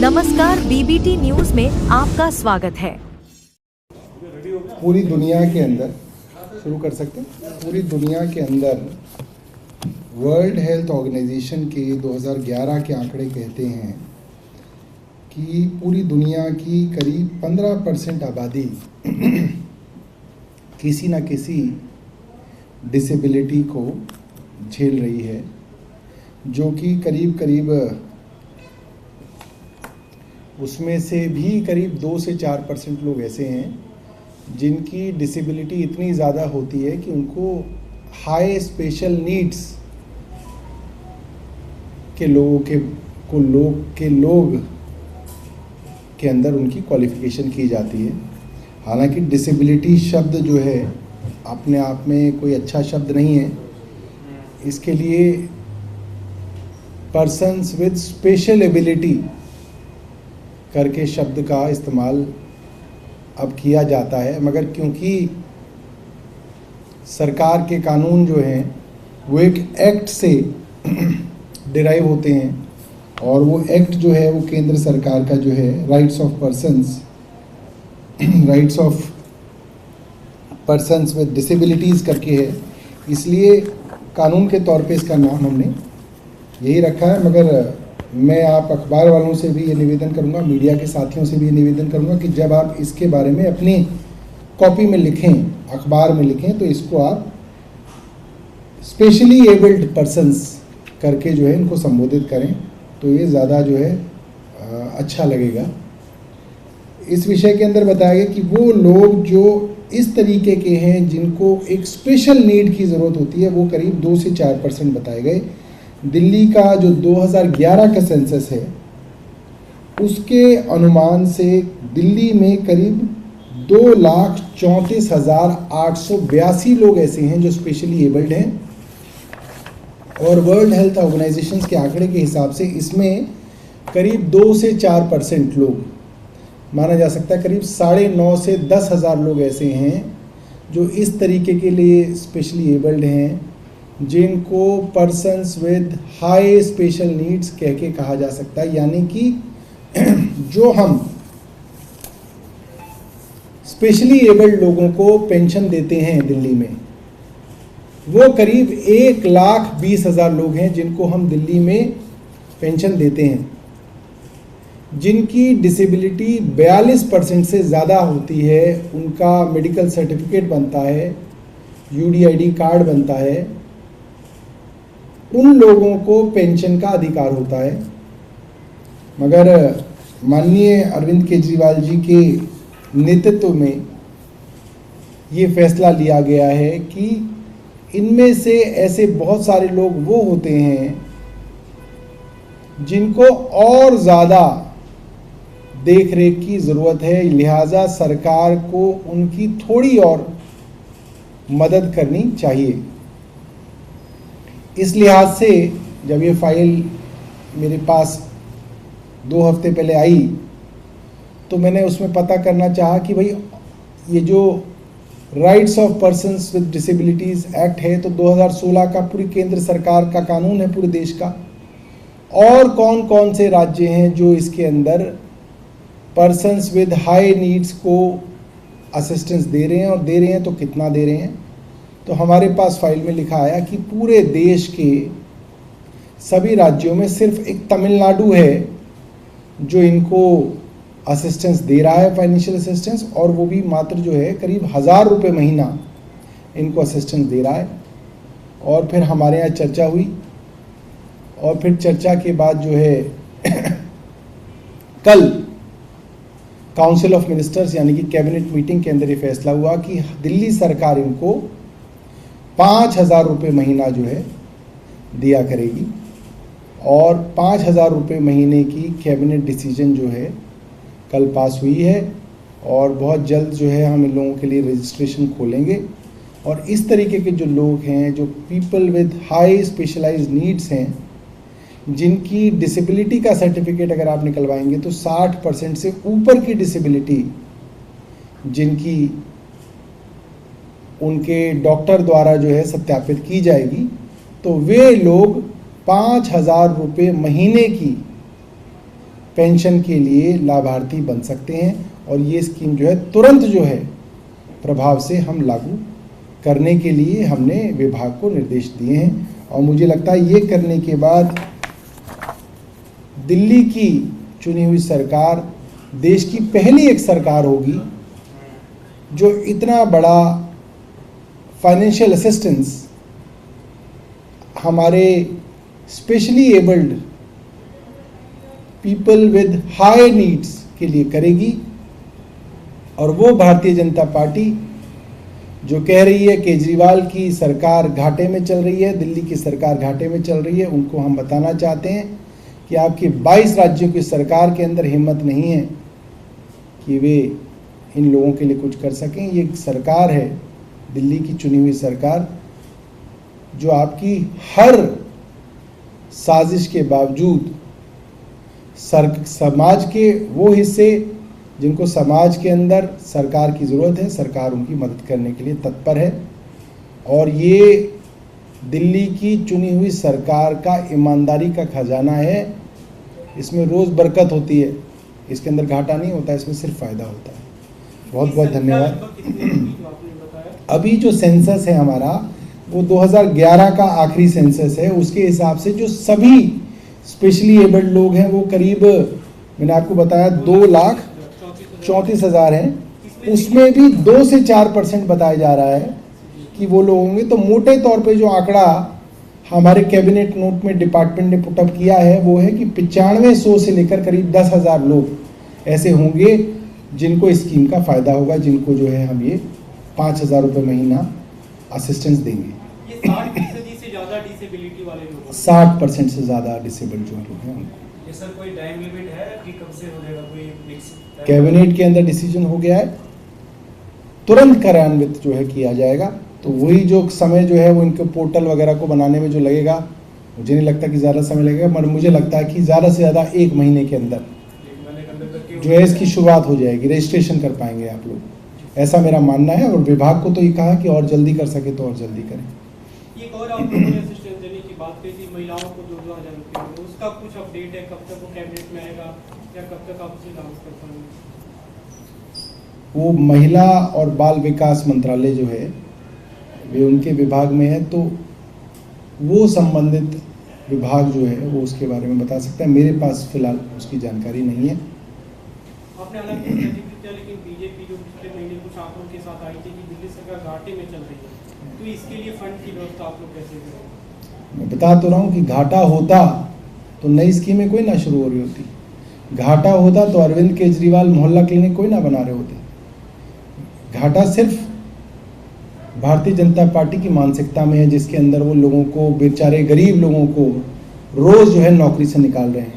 नमस्कार, BBT news में आपका स्वागत है। पूरी दुनिया के अंदर शुरू कर सकते हैं। पूरी दुनिया के अंदर वर्ल्ड हेल्थ ऑर्गेनाइजेशन के 2011 के आंकड़े कहते हैं कि पूरी दुनिया की करीब 15% आबादी किसी न किसी डिसेबिलिटी को झेल रही है, जो कि करीब उसमें से भी करीब 2 से 4% लोग ऐसे हैं जिनकी डिसेबिलिटी इतनी ज़्यादा होती है कि उनको हाई स्पेशल नीड्स के लोग के अंदर उनकी क्वालिफिकेशन की जाती है। हालांकि डिसेबिलिटी शब्द जो है अपने आप में कोई अच्छा शब्द नहीं है। इसके लिए पर्सन्स विद स्पेशल एबिलिटी करके शब्द का इस्तेमाल अब किया जाता है, मगर क्योंकि सरकार के कानून जो हैं वो एक एक्ट से डिराइव होते हैं और वो एक्ट जो है वो केंद्र सरकार का जो है rights of persons with disabilities करके है, इसलिए कानून के तौर पे इसका नाम हमने यही रखा है। मगर मैं आप अखबार वालों से भी ये निवेदन करूंगा, मीडिया के साथियों से भी ये निवेदन करूंगा कि जब आप इसके बारे में अपनी कॉपी में लिखें, अखबार में लिखें, तो इसको आप स्पेशली एबल्ड पर्सन्स करके जो है इनको संबोधित करें, तो ये ज़्यादा जो है अच्छा लगेगा। इस विषय के अंदर बताया गया कि वो लोग जो इस तरीके के हैं जिनको एक स्पेशल नीड की ज़रूरत होती है, वो करीब 2 से 4% बताए गए। दिल्ली का जो 2011 का सेंसस है उसके अनुमान से दिल्ली में करीब 2,34,882 लोग ऐसे हैं जो स्पेशली एबल्ड हैं, और वर्ल्ड हेल्थ ऑर्गेनाइजेशन के आंकड़े के हिसाब से इसमें करीब 2 से 4% लोग माना जा सकता है। करीब 9.5 से 10,000 लोग ऐसे हैं जो इस तरीके के लिए स्पेशली एबल्ड हैं, जिनको persons with high special needs कह के कहा जा सकता है। यानी कि जो हम स्पेशली एबल्ड लोगों को पेंशन देते हैं दिल्ली में, वो करीब 1,20,000 लोग हैं जिनको हम दिल्ली में पेंशन देते हैं, जिनकी डिसेबिलिटी 42% से ज़्यादा होती है। उनका मेडिकल सर्टिफिकेट बनता है, UDID कार्ड बनता है, उन लोगों को पेंशन का अधिकार होता है। मगर माननीय अरविंद केजरीवाल जी के नेतृत्व में ये फैसला लिया गया है कि इनमें से ऐसे बहुत सारे लोग वो होते हैं जिनको और ज़्यादा देख रेख की ज़रूरत है, लिहाजा सरकार को उनकी थोड़ी और मदद करनी चाहिए। इस लिहाज से जब ये फाइल मेरे पास 2 हफ्ते पहले आई तो मैंने उसमें पता करना चाहा कि भाई ये जो rights of persons with disabilities act है तो 2016 का पूरी केंद्र सरकार का कानून है पूरे देश का, और कौन कौन से राज्य हैं जो इसके अंदर पर्सन्स विद हाई नीड्स को असिस्टेंस दे रहे हैं, और दे रहे हैं तो कितना दे रहे हैं। तो हमारे पास फाइल में लिखा आया कि पूरे देश के सभी राज्यों में सिर्फ एक तमिलनाडु है जो इनको असिस्टेंस दे रहा है, फाइनेंशियल असिस्टेंस, और वो भी मात्र जो है करीब 1,000 रुपये महीना इनको असिस्टेंस दे रहा है। और फिर हमारे यहाँ चर्चा हुई, और फिर चर्चा के बाद जो है कल काउंसिल ऑफ मिनिस्टर्स यानी कि कैबिनेट मीटिंग के अंदर ये फैसला हुआ कि दिल्ली सरकार इनको 5,000 रुपये महीना जो है दिया करेगी, और 5,000 रुपये महीने की कैबिनेट डिसीजन जो है कल पास हुई है, और बहुत जल्द जो है हम इन लोगों के लिए रजिस्ट्रेशन खोलेंगे। और इस तरीके के जो लोग हैं, जो people with high specialized needs हैं, जिनकी डिसेबिलिटी का सर्टिफिकेट अगर आप निकलवाएंगे तो 60% से ऊपर की डिसेबिलिटी जिनकी उनके डॉक्टर द्वारा जो है सत्यापित की जाएगी, तो वे लोग 5,000 रुपये महीने की पेंशन के लिए लाभार्थी बन सकते हैं। और ये स्कीम जो है तुरंत जो है प्रभाव से हम लागू करने के लिए हमने विभाग को निर्देश दिए हैं। और मुझे लगता है ये करने के बाद दिल्ली की चुनी हुई सरकार देश की पहली एक सरकार होगी जो इतना बड़ा फाइनेंशियल असिस्टेंस हमारे specially abled people with high needs के लिए करेगी। और वो भारतीय जनता पार्टी जो कह रही है केजरीवाल की सरकार घाटे में चल रही है, दिल्ली की सरकार घाटे में चल रही है, उनको हम बताना चाहते हैं कि आपकी 22 राज्यों की सरकार के अंदर हिम्मत नहीं है कि वे इन लोगों के लिए कुछ कर सकें। ये सरकार है दिल्ली की चुनी हुई सरकार जो आपकी हर साजिश के बावजूद समाज के वो हिस्से जिनको समाज के अंदर सरकार की ज़रूरत है, सरकार उनकी मदद करने के लिए तत्पर है। और ये दिल्ली की चुनी हुई सरकार का ईमानदारी का खजाना है। इसमें रोज़ बरकत होती है, इसके अंदर घाटा नहीं होता, इसमें सिर्फ फ़ायदा होता है। बहुत बहुत धन्यवाद। अभी जो सेंसस है हमारा वो 2011 का आखिरी सेंसस है। उसके हिसाब से जो सभी स्पेशली एबल्ड लोग हैं वो करीब, मैंने आपको बताया 2,34,000 हैं। उसमें भी 2 से 4% बताया जा रहा है कि वो लोग होंगे। तो मोटे तौर पे जो आंकड़ा हमारे कैबिनेट नोट में डिपार्टमेंट ने पुटअप किया है वो है कि 9500 से लेकर करीब 10,000 लोग ऐसे होंगे जिनको स्कीम का फ़ायदा होगा, जिनको जो है हम ये 5,000 रुपये महीना असिस्टेंस देंगे। ये 60% से ज़्यादा डिसेबिलिटी वाले लोग, 60% से ज़्यादा डिसेबल्ड जो लोग हैं उनको। ये सर कोई टाइम लिमिट है कि कब से हो जाएगा? कोई फिक्स कैबिनेट के अंदर डिसीजन हो गया है, तुरंत कार्यान्वित जो है किया जाएगा। तो वही जो समय जो है वो इनके पोर्टल वगैरह को बनाने में जो लगेगा, मुझे नहीं लगता कि ज़्यादा समय लगेगा, मगर मुझे लगता है कि ज़्यादा से ज़्यादा 1 महीने के अंदर जो है इसकी शुरुआत हो जाएगी, रजिस्ट्रेशन कर पाएंगे आप लोग, ऐसा मेरा मानना है। और विभाग को तो ये कहा कि और जल्दी कर सके तो और जल्दी करें। एक और आप लोगों ने असिस्टेंस देने की बात कही थी महिलाओं को 2,000 रुपये, उसका कुछ अपडेट है? कब तक वो कैबिनेट में आएगा या कब तक आप उसे लागू कर पाएंगे? वो महिला और बाल विकास मंत्रालय जो है वे उनके विभाग में है, तो वो संबंधित विभाग जो है वो उसके बारे में बता सकता है। मेरे पास फिलहाल उसकी जानकारी नहीं है। आपने हालांकि जिक्र किया, लेकिन बीजेपी जो पिछले महीने कुछ आंकड़ों के साथ आई थी कि दिल्ली सरकार घाटे में चल रही है, तो इसके लिए फंड की व्यवस्था आप लोग कैसे करेंगे? मैं बता तो रहा हूँ कि घाटा होता तो नई स्कीमें कोई ना शुरू हो रही होती, घाटा होता तो अरविंद केजरीवाल मोहल्ला क्लिनिक कोई ना बना रहे होते। घाटा सिर्फ भारतीय जनता पार्टी की मानसिकता में है, जिसके अंदर वो लोगों को, बेचारे गरीब लोगों को रोज़ जो है नौकरी से निकाल रहे हैं।